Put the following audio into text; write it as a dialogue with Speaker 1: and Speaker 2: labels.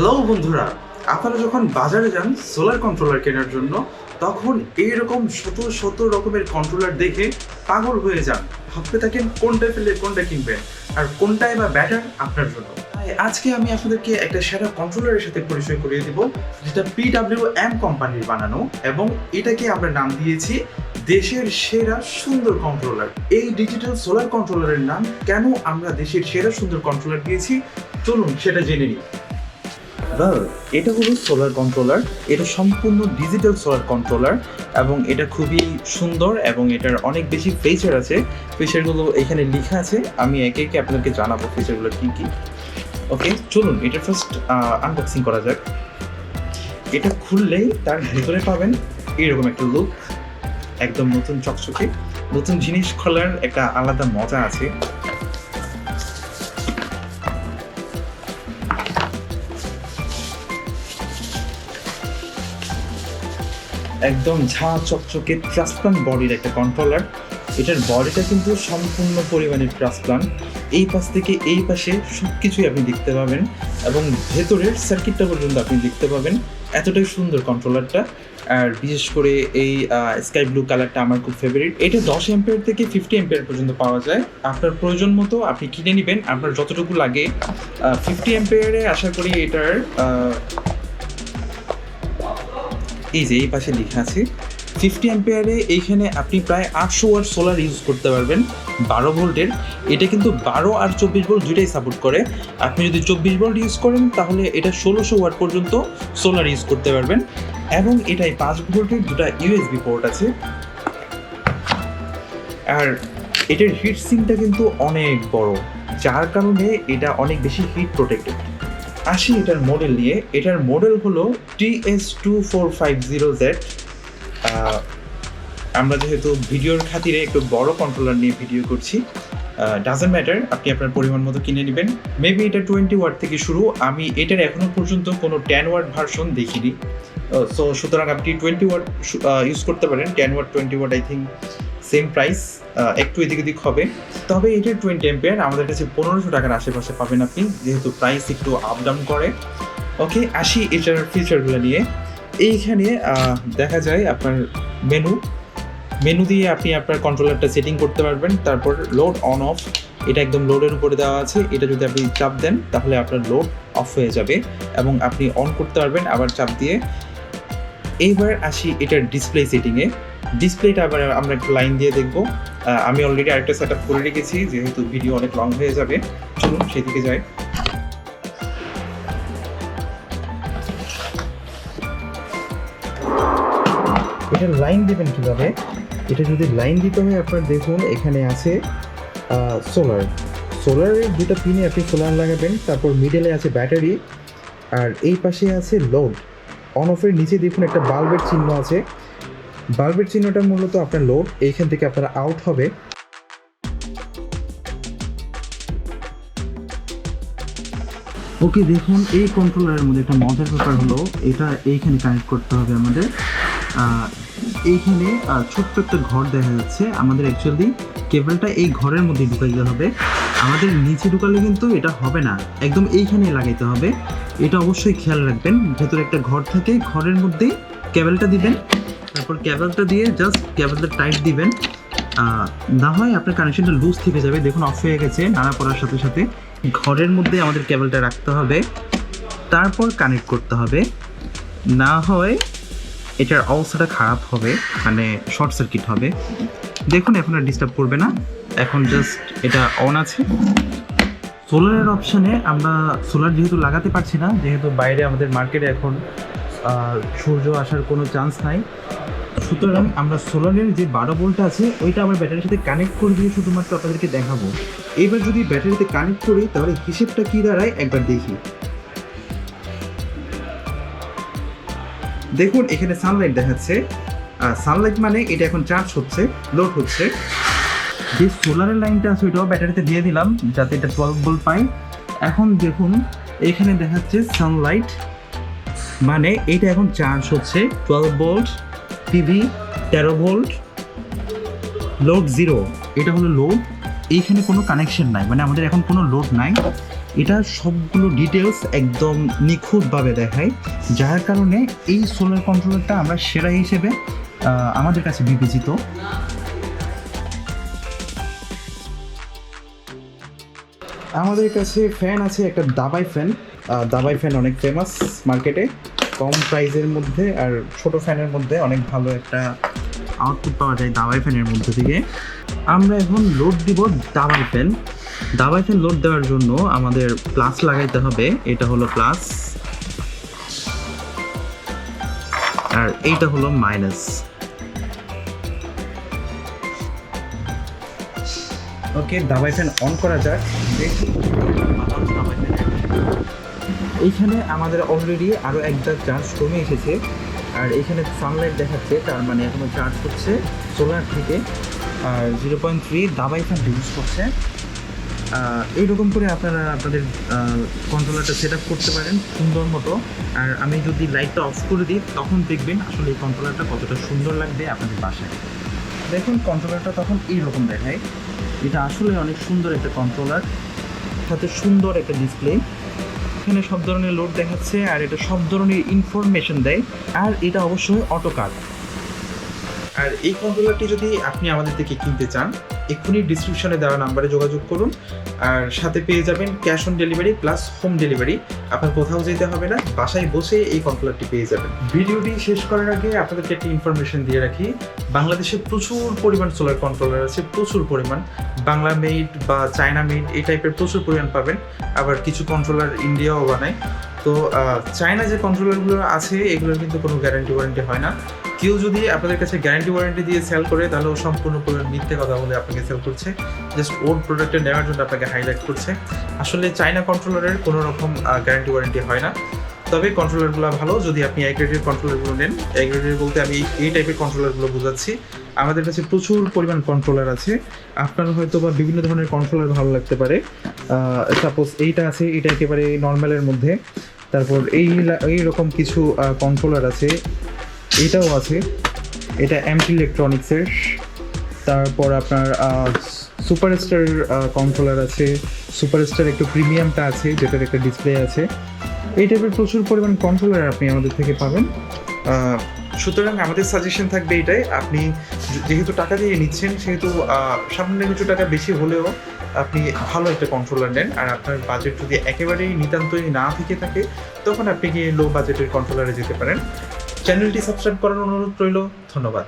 Speaker 1: Hello বন্ধুরা, আপনারা যখন বাজারে যান সোলার কন্ট্রোলার কেনার জন্য তখন এইরকম শত শত রকমের কন্ট্রোলার দেখে পাগল হয়ে যান, ভাবতে থাকেন কোনটা ফেলে কোনটা কিনবেন আর কোনটাই বা ব্যাটার আপনার জন্য। তাই আজকে আমি আপনাদেরকে একটা সেরা কন্ট্রোলারের সাথে পরিচয় করিয়ে দিব, যেটা PWM কোম্পানির বানানো, এবং এটাকে আমরা নাম দিয়েছি দেশের সেরা সুন্দর কন্ট্রোলার। এই ডিজিটাল সোলার কন্ট্রোলারের নাম কেন আমরা দেশের সেরা সুন্দর কন্ট্রোলার দিয়েছি, চলুন সেটা জেনে নিই। এটা হলো সোলার কন্ট্রোলার, এটা সম্পূর্ণ ডিজিটাল সোলার কন্ট্রোলার এবং এটা খুবই সুন্দর এবং এটার অনেক বেশি ফিচার আছে। ফিচারগুলো এখানে লেখা আছে, আমি একে একে আপনাদেরকে জানাবো ফিচারগুলো কী কী। ওকে, চলুন এটা ফার্স্ট আনবক্সিং করা যাক। এটা খুললেই তার ভেতরে পাবেন এরকম একটা লুক, একদম নতুন চকচকে। নতুন জিনিস খোলার একটা আলাদা মজা আছে। একদম ঝা চকচকে ট্রান্সপ্লান্ট বডির একটা কন্ট্রোলার। এটার বডিটা কিন্তু সম্পূর্ণ পরিমাণের ট্রান্সপ্লান্ট, এই পাশ থেকে এই পাশে সব কিছুই আপনি দেখতে পাবেন এবং ভেতরের সার্কিটটা পর্যন্ত আপনি দেখতে পাবেন। এতটাই সুন্দর কন্ট্রোলারটা। আর বিশেষ করে এই স্কাই ব্লু কালারটা আমার খুব ফেভারিট। এটা 10 অ্যাম্পিয়ার থেকে 50 অ্যাম্পিয়ার পর্যন্ত পাওয়া যায়। আপনার প্রয়োজন মতো আপনি কিনে নেবেন, আপনার যতটুকু লাগে। 50 অ্যাম্পিয়ারে আশা করি এটার এই যে এই পাশে লেখা আছে 50 অ্যাম্পিয়ারে, এইখানে আপনি প্রায় 800 ওয়াট সোলার ইউজ করতে পারবেন 12 ভোল্টের। এটা কিন্তু 12 আর 24 ভোল্ট দুইটাই সাপোর্ট করে। আপনি যদি 24 ভোল্ট ইউজ করেন তাহলে এটা 1600 ওয়াট পর্যন্ত সোলার ইউজ করতে পারবেন। এবং এটাই 5 ভোল্টের দুটা ইউএসবি পোর্ট আছে। আর এটার হিট সিঙ্কটা কিন্তু অনেক বড়, যার কারণে এটা অনেক বেশি হিট প্রোটেক্টেড। আসি এটার মডেল নিয়ে। এটার মডেল হলো TS2450Z। আমরা যেহেতু ভিডিওর খাতিরে একটু বড় কন্ট্রোলার নিয়ে ভিডিও করছি, ডাজন্ট ম্যাটার, আপনি আপনার পরিমাণ মতো কিনে নেবেন। মেবি এটা 20 ওয়াট থেকে শুরু, আমি এটার এখনো পর্যন্ত কোনো 10 ওয়াট ভার্সন দেখিনি। সো সুতরাং আপনি 20 ওয়াট ইউজ করতে পারেন। 10 watt 20 watt I think same price, একটু এদিক ওদিক হবে। তবে এটার 20 অ্যাম্পিয়ার আমাদের কাছে 1500 টাকার আশেপাশে পাবেন আপনি, যেহেতু প্রাইস একটু আপ ডাউন করে। ওকে, আসি এটার ফিচারগুলো নিয়ে। এইখানে দেখা যায় আপনার মেনু দিয়ে আপনি আপনার কন্ট্রোলারটা সেটিং করতে পারবেন। তারপর লোড অন অফ, এটা একদম লোডের উপরে দেওয়া আছে। এটা যদি আপনি চাপ দেন তাহলে আপনার লোড অফ হয়ে যাবে এবং আপনি অন করতে পারবেন আবার চাপ দিয়ে। এইবার আসি এটার ডিসপ্লে সেটিংয়ে। ডিসপ্লেটা আবার আমরা একটা লাইন দিয়ে দেখব। আমি অলরেডি আরেকটা সেট আপ করে রেখেছি, যেহেতু ভিডিও অনেক লং হয়ে যাবে। চলুন সেদিকে যাই। এটা লাইন দেবেন কীভাবে? এটা যদি লাইন দিতে হয় আপনার দেখুন এখানে আছে সোলারের দুটো পিনে আপনি সোলার লাগাবেন। তারপর মিডলে আছে ব্যাটারি, আর এই পাশে আছে লোড। অন অফের নিচে দেখুন একটা বাল্বের চিহ্ন আছে। বাল্বের চিহ্নটা মূলত আপনার লোড, এইখান থেকে আপনারা আউট হবে। ওকে, দেখুন এই কন্ট্রোলারের মধ্যে একটা মজার ব্যাপার হলো, এটা এইখানে কানেক্ট করতে হবে আমাদের। এইখানে ছোট্ট একটা ঘর দেখা যাচ্ছে। আমাদের অ্যাকচুয়ালি কেবলটা এই ঘরের মধ্যে ঢুকাইতে হবে। আমাদের নিচে ঢুকালে কিন্তু এটা হবে না, একদম এইখানেই লাগাইতে হবে। এটা অবশ্যই খেয়াল রাখবেন। ভেতরে একটা ঘর থাকে, ঘরের মধ্যে কেবলটা দিবেন। তারপর কেবলটা দিয়ে জাস্ট কেবলটা টাইট দিবেন, না হয় আপনার কানেকশনটা লুজ থেকে যাবে। দেখুন অফ হয়ে গেছে নাড়া পড়ার সাথে সাথে। ঘরের মধ্যে আমাদের কেবলটা রাখতে হবে, তারপর কানেক্ট করতে হবে, না হয় এটার অবস্থাটা খারাপ হবে, মানে শর্ট সার্কিট হবে। দেখুন এখন আর ডিস্টার্ব করবে না, এখন জাস্ট এটা অন আছে। সোলারের অপশানে আমরা সোলার যেহেতু লাগাতে পারছি না, যেহেতু বাইরে আমাদের মার্কেটে এখন সূর্য আসার কোনো চান্স নাই, সুতরাং আমরা সোলারের যে 12 ভোল্ট আছে ওইটা আবার ব্যাটারির সাথে কানেক্ট করে দিয়ে শুধুমাত্র আপনাদেরকে দেখাবো। এইবার যদি ব্যাটারিতে কানেক্ট করি তাহলে হিসেবটা কী দাঁড়ায় একবার দেখি। দেখুন এখানে সানলাইট দেখাচ্ছে। সানলাইট মানে এটা এখন চার্জ হচ্ছে, লোড হচ্ছে। যে সোলারের লাইনটা আছে ওইটাও ব্যাটারিতে দিয়ে দিলাম যাতে এটা 12 ভোল্ট পাই। এখন দেখুন এখানে দেখাচ্ছে সানলাইট, মানে এটা এখন চার্জ হচ্ছে 12 ভোল্ট। টিভি 13 ভোল্ট, লোড 0, এটা হলো লোড। এইখানে কোনো কানেকশন নাই, মানে আমাদের এখন কোনো লোড নাই। এটা সবগুলো ডিটেলস একদম নিখুঁতভাবে দেখায়, যার কারণে এই সোলার কন্ট্রোলারটা আমরা সেরা হিসেবে আমাদের কাছে বিবেচিত। আমাদের কাছে ফ্যান আছে, একটা দাবাই ফ্যান। দাবাই ফ্যান অনেক ফেমাস মার্কেটে, কম প্রাইসের মধ্যে আর ছোট ফ্যানের মধ্যে অনেক ভালো একটা আউটপুট পাওয়া যায় দাবাই ফ্যানের মধ্যে থেকে। আমরা এখন লোড দিব দাবাই ফ্যান। দাবাই ফ্যান লোড দেওয়ার জন্য আমাদের প্লাস লাগাইতে হবে, এটা হলো প্লাস আর এইটা হলো মাইনাস। ওকে, দাবাই ফ্যান অন করা যাক। এইখানে আমাদের অলরেডি আরও একটা চার্জ কমে এসেছে, আর এখানে সানলাইট দেখাচ্ছে, তার মানে এখনো চার্জ হচ্ছে সোলার থেকে। আর 0.3 দাবাই ফ্যান ইউজ করছে। এইরকম করে আপনারা আপনাদের কন্ট্রোলারটা সেট আপ করতে পারেন সুন্দর মতো। আর আমি যদি লাইটটা অফ করে দিই তখন দেখবেন আসলে এই কন্ট্রোলারটা কতটা সুন্দর লাগবে আপনাদের বাসায়। দেখুন কন্ট্রোলারটা তখন এইরকম দেখায়। এটা আসলে অনেক সুন্দর একটা কন্ট্রোলার, সাথে সুন্দর একটা ডিসপ্লে। এখানে সব ধরনের লোড দেখাচ্ছে আর এটা সব ধরনের ইনফরমেশন দেয়, আর এটা অবশ্যই অটো কাট। আর এই কন্ট্রোলারটি যদি আপনি আমাদের থেকে কিনতে চান, এক্ষুনি ডিসক্রিপশনে দেওয়া নাম্বারে যোগাযোগ করুন, আর সাথে পেয়ে যাবেন cash on delivery plus home delivery. আপনার কোথাও যেতে হবে না, বাসায় বসে এই কন্ট্রোলারটি পেয়ে যাবেন। ভিডিওটি শেষ করার আগে আপনাদেরকে একটি ইনফরমেশন দিয়ে রাখি, বাংলাদেশে প্রচুর পরিমাণ সোলার কন্ট্রোলার আছে, প্রচুর পরিমাণ। বাংলা মেড বা চায়না মেড এই টাইপের প্রচুর পরিমাণ পাবেন। আবার কিছু কন্ট্রোলার ইন্ডিয়াও বানায়। তো চায়না যে কন্ট্রোলারগুলো আছে এগুলোর কিন্তু কোনো গ্যারান্টি ওয়ারেন্টি হয় না। কেউ যদি আপনাদের কাছে গ্যারান্টি ওয়ারেন্টি দিয়ে সেল করে তাহলে ও সম্পূর্ণ পরিমাণ মিথ্যে কথা বলে আপনাকে সেল করছে, জাস্ট ওর প্রোডাক্টটা নেওয়ার জন্য আপনাকে হাইলাইট করছে। আসলে চায়না কন্ট্রোলারের কোনো রকম গ্যারান্টি ওয়ারেন্টি হয় না। তবে কন্ট্রোলারগুলো ভালো যদি আপনি এ গ্রেডের কন্ট্রোলারগুলো নেন। এ গ্রেডের বলতে আমি এই টাইপের কন্ট্রোলারগুলো বোঝাচ্ছি। আমাদের কাছে প্রচুর পরিমাণ কন্ট্রোলার আছে, আপনার হয়তো বা বিভিন্ন ধরনের কন্ট্রোলার ভালো লাগতে পারে। সাপোজ এইটা আছে, এটা একেবারে নর্মালের মধ্যে। তারপর এইরকম কিছু কন্ট্রোলার আছে, এইটাও আছে, এটা এমটি ইলেকট্রনিক্সের। তারপর আপনার সুপারস্টার কন্ট্রোলার আছে, সুপারস্টার একটু প্রিমিয়ামটা আছে যেটার একটা ডিসপ্লে আছে। এই টাইপের প্রচুর পরিমাণ কন্ট্রোলার আপনি আমাদের থেকে পাবেন। সুতরাং আমাদের সাজেশন থাকবে এটাই, আপনি যেহেতু টাকা দিয়ে নিচ্ছেন সেহেতু সামান্য কিছু টাকা বেশি হলেও আপনি ভালো একটা কন্ট্রোলার নেন। আর আপনার বাজেট যদি একেবারেই নিতান্তই না থেকে থাকে তখন আপনি গিয়ে লো বাজেটের কন্ট্রোলারে যেতে পারেন। চ্যানেলটি সাবস্ক্রাইব করার অনুরোধ রইল। ধন্যবাদ।